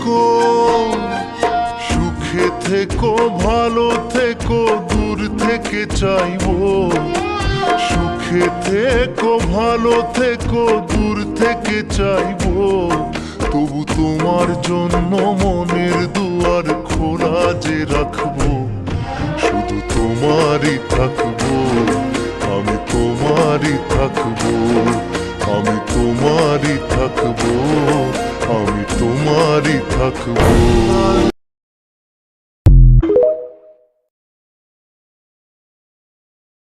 থেকো, সুখে থেকো, ভালো থেকো, দূর থেকে চাইবো। সুখে থেকো, ভালো থেকো, দূর থেকে চাইবো। তবু তোমার জন্য মনের দুয়ার খোলা যে রাখবো। শুধু তোমারই থাকবো, আমি তোমারই থাকবো, আমি তোমারই থাকবো, আমি তোমারই থাকবো।